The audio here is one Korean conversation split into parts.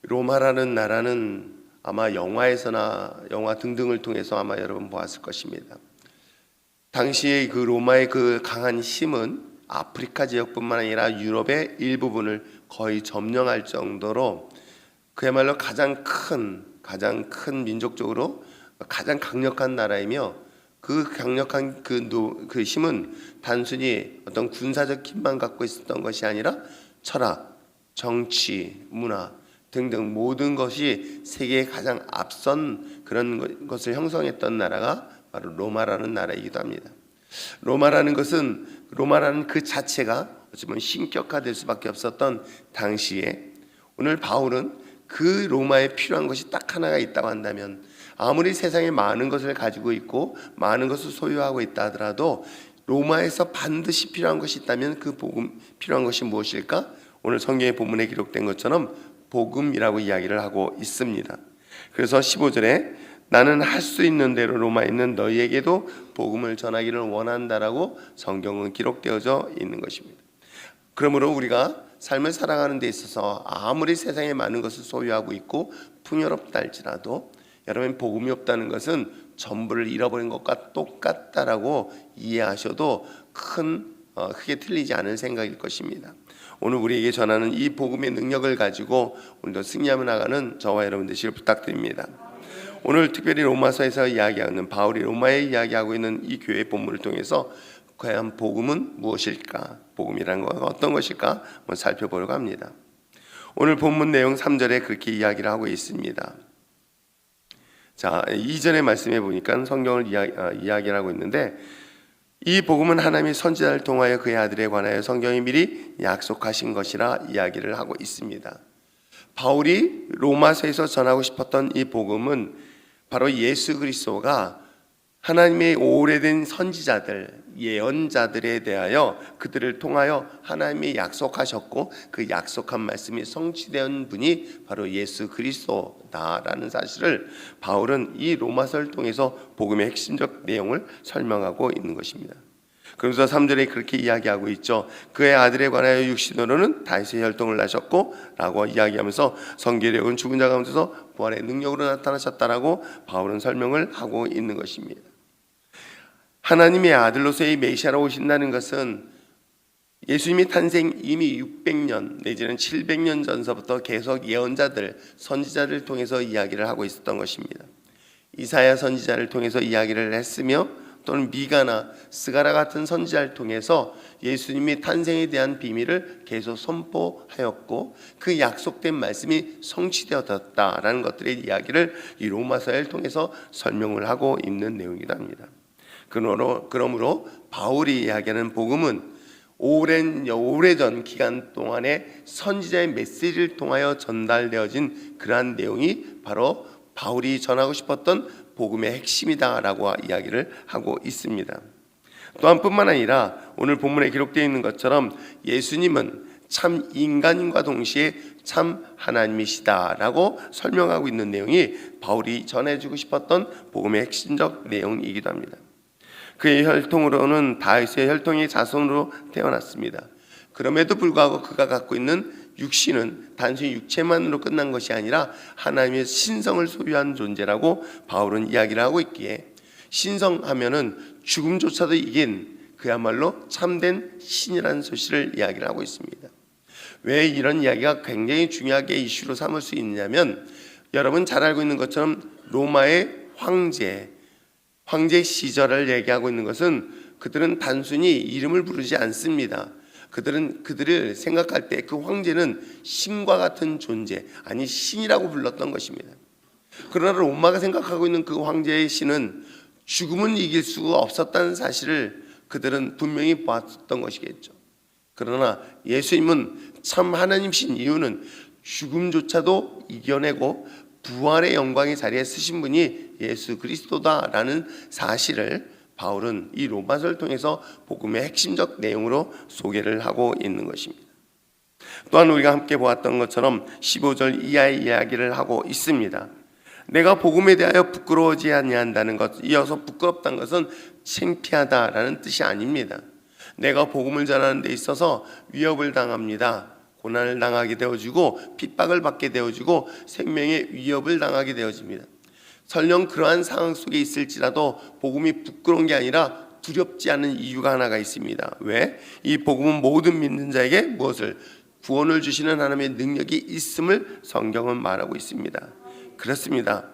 로마라는 나라는 아마 영화에서나 영화 등등을 통해서 아마 여러분 보았을 것입니다. 당시에 그 로마의 그 강한 힘은 아프리카 지역뿐만 아니라 유럽의 일부분을 거의 점령할 정도로 그야말로 가장 큰 민족적으로 가장 강력한 나라이며, 그 강력한 그 힘은 단순히 어떤 군사적 힘만 갖고 있었던 것이 아니라 철학, 정치, 문화 등등 모든 것이 세계에 가장 앞선 그런 것을 형성했던 나라가 바로 로마라는 나라이기도 합니다. 로마라는 그 자체가 어쩌면 신격화될 수밖에 없었던 당시에, 오늘 바울은 그 로마에 필요한 것이 딱 하나가 있다고 한다면, 아무리 세상에 많은 것을 가지고 있고 많은 것을 소유하고 있다 하더라도 로마에서 반드시 필요한 것이 있다면 그 필요한 것이 무엇일까? 오늘 성경의 본문에 기록된 것처럼 복음이라고 이야기를 하고 있습니다. 그래서 15절에 나는 할 수 있는 대로 로마에 있는 너희에게도 복음을 전하기를 원한다라고 성경은 기록되어져 있는 것입니다. 그러므로 우리가 삶을 살아가는 데 있어서 아무리 세상에 많은 것을 소유하고 있고 풍요롭다 할지라도 여러분, 복음이 없다는 것은 전부를 잃어버린 것과 똑같다라고 이해하셔도 크게 틀리지 않을 생각일 것입니다. 오늘 우리에게 전하는 이 복음의 능력을 가지고 오늘도 승리하며 나가는 저와 여러분 되시길 부탁드립니다. 오늘 특별히 로마서에서 이야기하는 바울이 로마에 이야기하고 있는 이 교회 본문을 통해서 과연 복음은 무엇일까? 복음이라는 것은 어떤 것일까? 한번 살펴보려고 합니다. 오늘 본문 내용 3절에 그렇게 이야기를 하고 있습니다. 자, 이전의 말씀에 보니까 성경을 이야기를 하고 있는데, 이 복음은 하나님이 선지자를 통하여 그의 아들에 관하여 성경이 미리 약속하신 것이라 이야기를 하고 있습니다. 바울이 로마서에서 전하고 싶었던 이 복음은 바로 예수 그리스도가 하나님의 오래된 선지자들, 예언자들에 대하여 그들을 통하여 하나님이 약속하셨고 그 약속한 말씀이 성취된 분이 바로 예수 그리스도다라는 사실을 바울은 이 로마서를 통해서 복음의 핵심적 내용을 설명하고 있는 것입니다. 그러면서 3절에 그렇게 이야기하고 있죠. 그의 아들에 관하여 육신으로는 다윗의 혈통을 나셨고 라고 이야기하면서 성계력은 죽은 자 가운데서 부활의 능력으로 나타나셨다라고 바울은 설명을 하고 있는 것입니다. 하나님의 아들로서의 메시아로 오신다는 것은 예수님이 탄생 이미 600년 내지는 700년 전서부터 계속 예언자들, 선지자를 통해서 이야기를 하고 있었던 것입니다. 이사야 선지자를 통해서 이야기를 했으며, 또는 미가나 스가랴 같은 선지자를 통해서 예수님이 탄생에 대한 비밀을 계속 선포하였고 그 약속된 말씀이 성취되었다라는 것들의 이야기를 이 로마서를 통해서 설명을 하고 있는 내용이기도 합니다. 그러므로 바울이 이야기하는 복음은 오래전 기간 동안에 선지자의 메시지를 통하여 전달되어진 그러한 내용이 바로 바울이 전하고 싶었던 복음의 핵심이다라고 이야기를 하고 있습니다. 또한 뿐만 아니라 오늘 본문에 기록되어 있는 것처럼 예수님은 참 인간인과 동시에 참 하나님이시다라고 설명하고 있는 내용이 바울이 전해주고 싶었던 복음의 핵심적 내용이기도 합니다. 그의 혈통으로는 다윗의 혈통의 자손으로 태어났습니다. 그럼에도 불구하고 그가 갖고 있는 육신은 단순히 육체만으로 끝난 것이 아니라 하나님의 신성을 소유한 존재라고 바울은 이야기를 하고 있기에, 신성하면은 죽음조차도 이긴 그야말로 참된 신이라는 소식을 이야기를 하고 있습니다. 왜 이런 이야기가 굉장히 중요하게 이슈로 삼을 수 있냐면, 여러분 잘 알고 있는 것처럼 로마의 황제 시절을 얘기하고 있는 것은 그들은 단순히 이름을 부르지 않습니다. 그들을 생각할 때 그 황제는 신과 같은 존재, 아니 신이라고 불렀던 것입니다. 그러나 로마가 생각하고 있는 그 황제의 신은 죽음은 이길 수가 없었다는 사실을 그들은 분명히 보았던 것이겠죠. 그러나 예수님은 참 하나님이신 이유는 죽음조차도 이겨내고 부활의 영광의 자리에 서신 분이 예수 그리스도다라는 사실을 바울은 이 로마서를 통해서 복음의 핵심적 내용으로 소개를 하고 있는 것입니다. 또한 우리가 함께 보았던 것처럼 15절 이하의 이야기를 하고 있습니다. 내가 복음에 대하여 부끄러워하지 아니한다는 것, 이어서 부끄럽다는 것은 창피하다라는 뜻이 아닙니다. 내가 복음을 전하는 데 있어서 위협을 당합니다, 고난을 당하게 되어지고 핍박을 받게 되어지고 생명의 위협을 당하게 되어집니다. 설령 그러한 상황 속에 있을지라도 복음이 부끄러운 게 아니라 두렵지 않은 이유가 하나가 있습니다. 왜? 이 복음은 모든 믿는 자에게 무엇을? 구원을 주시는 하나님의 능력이 있음을 성경은 말하고 있습니다. 그렇습니다.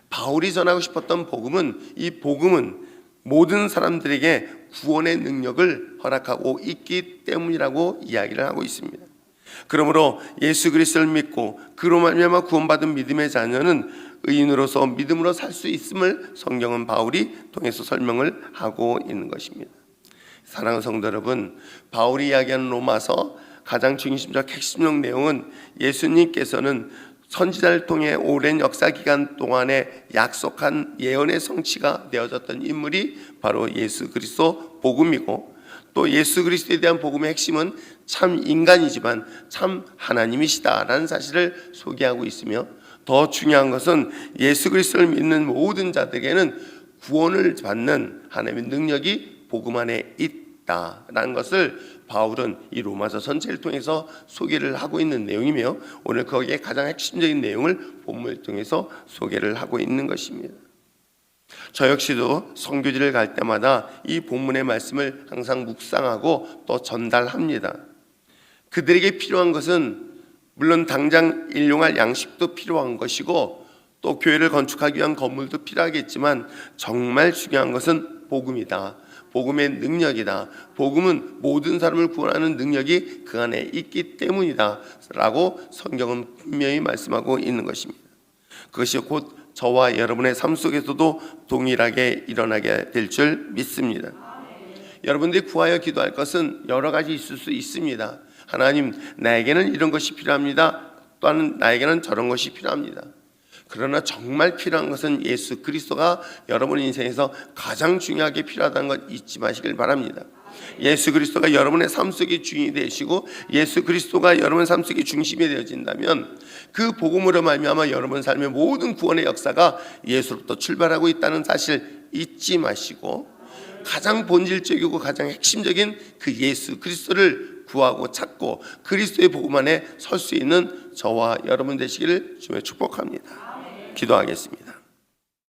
바울이 전하고 싶었던 복음은, 이 복음은 모든 사람들에게 구원의 능력을 허락하고 있기 때문이라고 이야기를 하고 있습니다. 그러므로 예수 그리스도를 믿고 그로 말미암아 구원받은 믿음의 자녀는 의인으로서 믿음으로 살 수 있음을 성경은 바울이 통해서 설명을 하고 있는 것입니다. 사랑하는 성도 여러분, 바울이 이야기하는 로마서 가장 중심적 핵심적 내용은 예수님께서는 선지자를 통해 오랜 역사 기간 동안에 약속한 예언의 성취가 되어졌던 인물이 바로 예수 그리스도 복음이고, 또 예수 그리스도에 대한 복음의 핵심은 참 인간이지만 참 하나님이시다라는 사실을 소개하고 있으며, 더 중요한 것은 예수 그리스도를 믿는 모든 자들에게는 구원을 받는 하나님의 능력이 복음 안에 있다라는 것을 바울은 이 로마서 전체를 통해서 소개를 하고 있는 내용이며, 오늘 거기에 가장 핵심적인 내용을 본문을 통해서 소개를 하고 있는 것입니다. 저 역시도 선교지를 갈 때마다 이 본문의 말씀을 항상 묵상하고 또 전달합니다. 그들에게 필요한 것은 물론 당장 일용할 양식도 필요한 것이고 또 교회를 건축하기 위한 건물도 필요하겠지만, 정말 중요한 것은 복음이다. 복음의 능력이다. 복음은 모든 사람을 구원하는 능력이 그 안에 있기 때문이다 라고 성경은 분명히 말씀하고 있는 것입니다. 그것이 곧 저와 여러분의 삶 속에서도 동일하게 일어나게 될 줄 믿습니다. 여러분들이 구하여 기도할 것은 여러 가지 있을 수 있습니다. 하나님, 나에게는 이런 것이 필요합니다. 또한 나에게는 저런 것이 필요합니다. 그러나 정말 필요한 것은 예수 그리스도가 여러분 인생에서 가장 중요하게 필요하다는 것 잊지 마시길 바랍니다. 예수 그리스도가 여러분의 삶 속의 주인이 되시고 예수 그리스도가 여러분의 삶 속의 중심이 되어진다면, 그 복음으로 말미암아 여러분 삶의 모든 구원의 역사가 예수로부터 출발하고 있다는 사실 잊지 마시고, 가장 본질적이고 가장 핵심적인 그 예수 그리스도를 구하고 찾고 그리스도의 복음 안에 설 수 있는 저와 여러분 되시기를 주님의 축복합니다. 기도하겠습니다.